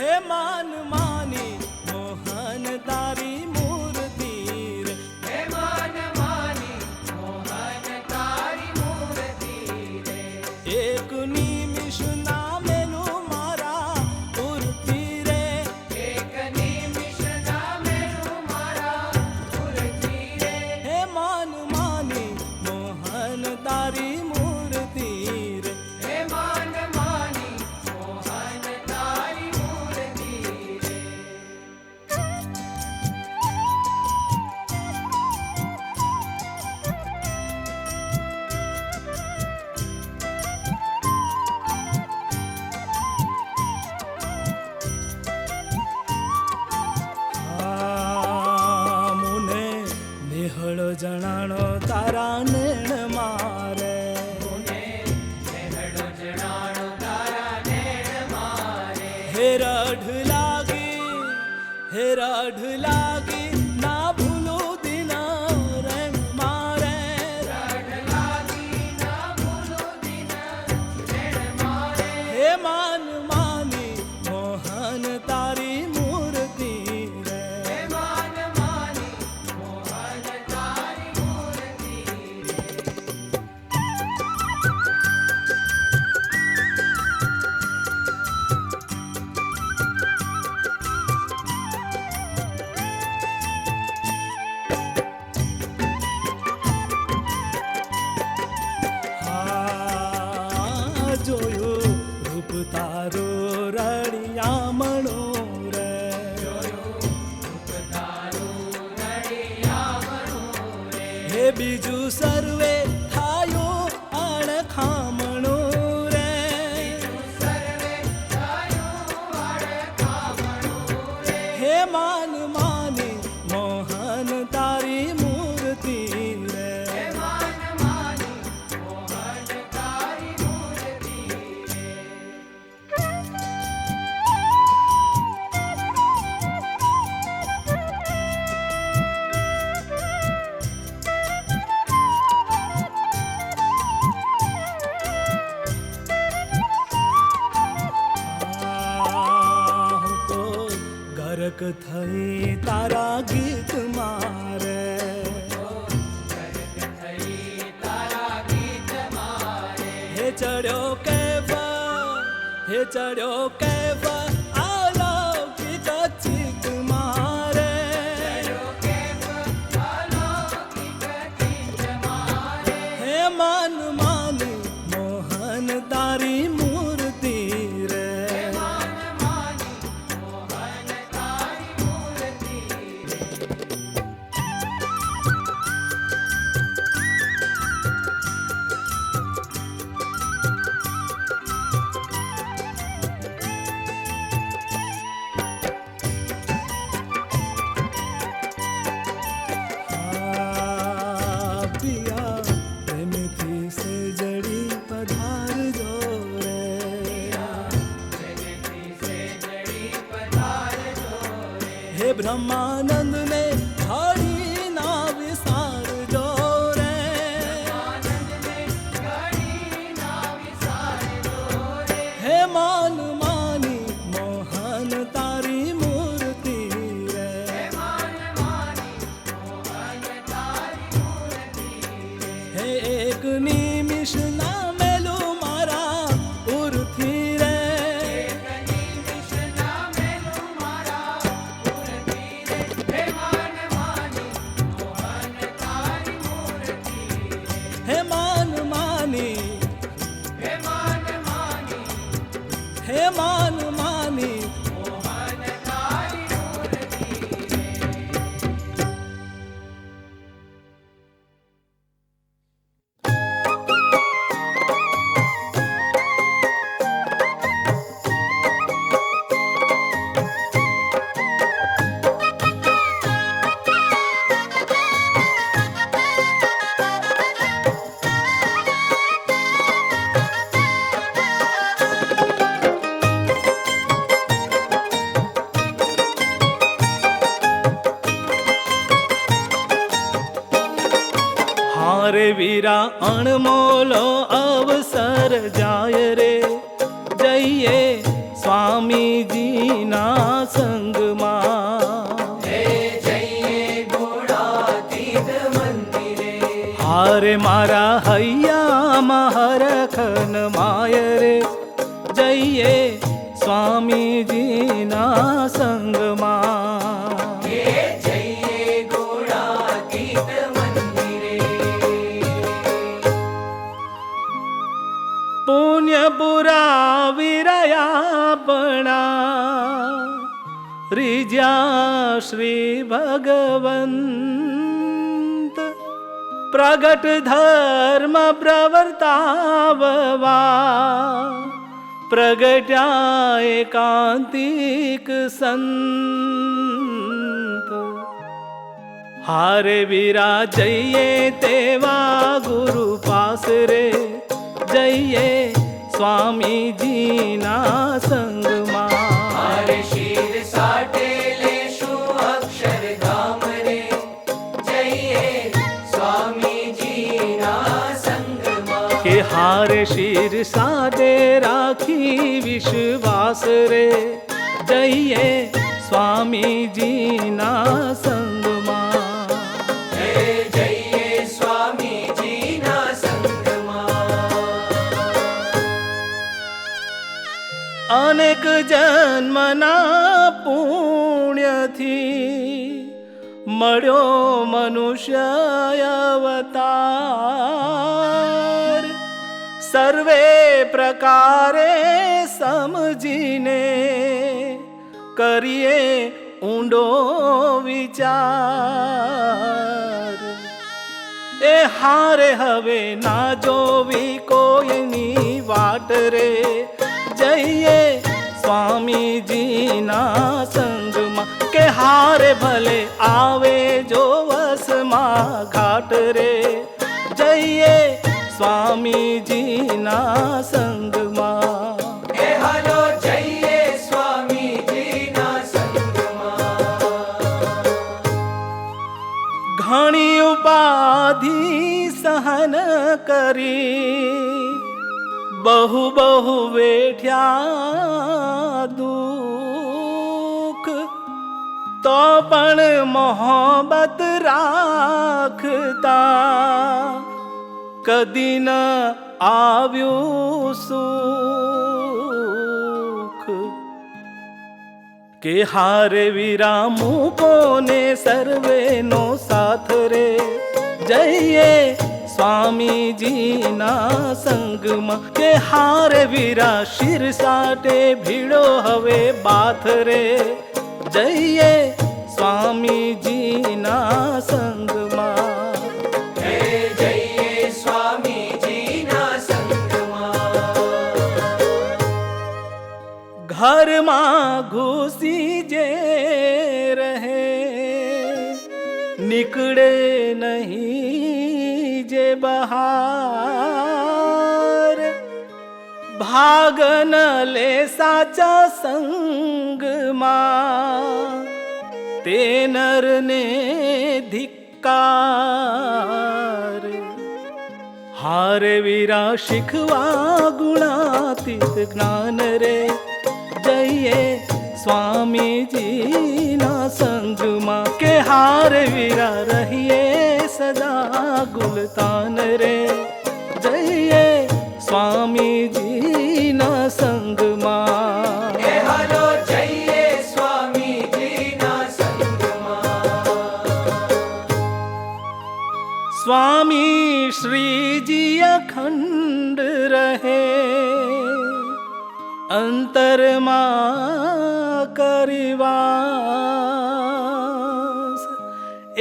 हे मान मानी मोहन तारी मूर्ति रे। हे मान मानी मोहन तारी मूर्ति रे। एक निमिष ना मेलू मारा मूर्ति रे। एक निमिष ना मेलू मारा मूर्ति रे। हे मान मानी मोहन तारी मूर्ति रे। हे मान मानी मोहन तारी मूर्ति रे। મુને નિહળ જણાણો તારા નેણ મારે। મુને નેહળો જણાણો તારા નેણ મારે। હે રઢ લાગી ના ભૂલું દિન રણ મારે। રઢ લાગી ના ભૂલો દિન રણ મારે। હે માન માની મોહન તારી મૂર્તિ રે। હે માન માની મોહન તારી મૂર્તિ રે। જોયું રૂપ તારો રળિયામણો રે। હે બીજું સર્વે થાયો અણખામણો રે। હે માન માની મોહન તારી મૂર્તિ રે। હું તો ગરક થઈ તારા ગીત મારે। હે ચડ્યો કેફ અલૌકિક ચિત મારે। હે માન માની મોહન તારી મૂર્તિ રે। પિયા પ્રેમથી સેજડી પધારજો રે। હે બ્રહ્માનંદ ને ઘડી ના વિસારજો રે। હે માન માની મોહન તારી મૂર્તિ રે। હે એક નિમિષ ના મેલું મારા ઉર્થી રે। હે માન માની હે માન માની રે વીરા અણમોલો અવસર જાય રે, જઈએ સ્વામીજીના સંગમાં. હે જઈએ ગુણાતીત મંદિરે. હારે મારા હૈયામાં હરખન માય રે, જઈએ સ્વામીજીના સંગમાં. હે જઈએ ગુણાતીત મંદિરે. પુણ્ય પુરાવી રહ્યા પણા, રીજ્યા શ્રી ભગવંત. પ્રગટ ધર્મ પ્રવર્તાવવા, પ્રગટ્યા એકાંતિક સંત. હારે વીરા જઈએ તેવા ગુરુ પાસ રે, જઈએ સ્વામીજીના સંગમાં. હારે શિર સાટે લેશું અક્ષરધામ રે, જઈએ સ્વામીજીના સંગમાં. કે હારે શિર સાદે રાખી વિશ્વાસ રે, જઈએ સ્વામીજીના સંગમાં. હે જઈએ સ્વામીજીના સંગમાં. અનેક જન્મના પુણ્યથી મળ્યો મનુષ્ય અવતાર. સર્વે પ્રકારે સમજીને કરીએ ઊંડો વિચાર. એ હારે હવે ના જોવી કોઈની વાટ રે, જઈએ સ્વામીજીના સંગમાં. કે હારે ભલે આવે જો વસમાં ઘાટ રે, જઈએ સ્વામીજીના સંગમાં. હે હાલો જઈએ સ્વામીજીના સંગમાં. ઘણી ઉપાધિ સહન કરી, બહુ બહુ વેઠ્યા દુઃખ. તો પણ મોહબ્બત રાખતા, કદી ન આવ્યું સુખ. કે હારે વીરા મૂકોને સર્વેનો સાથ રે, જઈએ સ્વામીજીના સંગમાં. કે હારે વીરા શિર સાટે ભીડો હવે બાથ રે, જઈએ સ્વામીજીના સંગમાં. હે જઈએ સ્વામીજીના સંગમાં. ઘરમાં ઘૂસી જે રહે, નીકળે નહીં જે બહાર. ભાગ ન લે સાચા સંગમાં, તે નરને ધિક્કાર. હારે વીરા શીખવા ગુણાતીત જ્ઞાન રે, જઈએ સ્વામીજીના સંગમાં. કે હારે વીરા રહીએ સદા ગુલતાન રે, જઈએ સ્વામીજીના સંગમાં. હે હાલો જઈએ સ્વામીજીના સંગમાં. સ્વામી શ્રીજી અખંડ રહે, અંતરમાં કરીવાસ.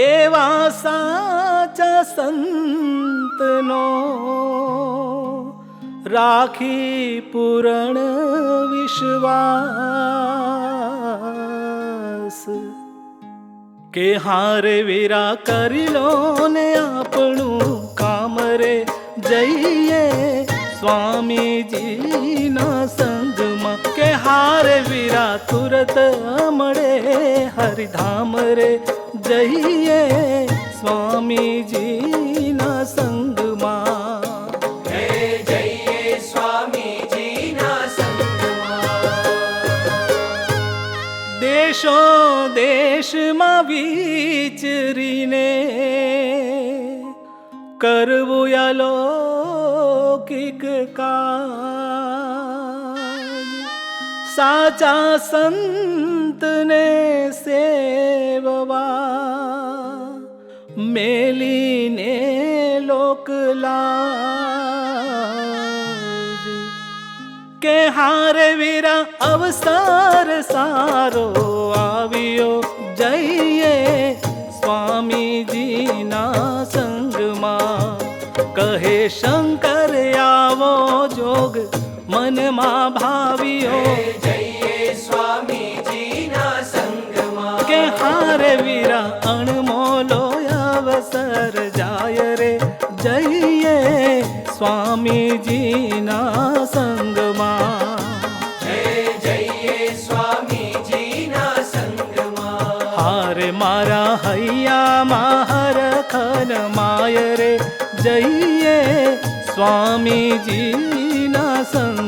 એવા સાચા સંતનો રાખી પૂરણ વિશ્વાસ. કે હારે વીરા કરી લો ને આપણું કામ રે, જઈએ સ્વામીજીના સંગમાં. કે હારે વીરા તુરત મળે હરિધામ રે, જઈએ સ્વામીજીના સંગમાં. હે જઈએ સ્વામીજીના સંગમાં. દેશો દેશમાં વિચરીને કરવું અલૌકિક કાજ, સાચા સંતને સેવવા મેલીને લોકલાજ, કે હારે વીરા અવસર સારો આવ્યો, જઈએ સ્વામીજીના સંગમાં. કહે શંકર આવો જોગ મનમાં ભાવ્યો, જઈએ સ્વામીજીના સંગમાં. કે હારે વીરા અણમોલો અવસર જાય રે, જઈએ સ્વામીજીના સંગમાં. જઈએ સ્વામીજીના સંગમાં. હારે મારા હૈયામાં હરખન માય રે, જઈએ સ્વામીજીના સંગ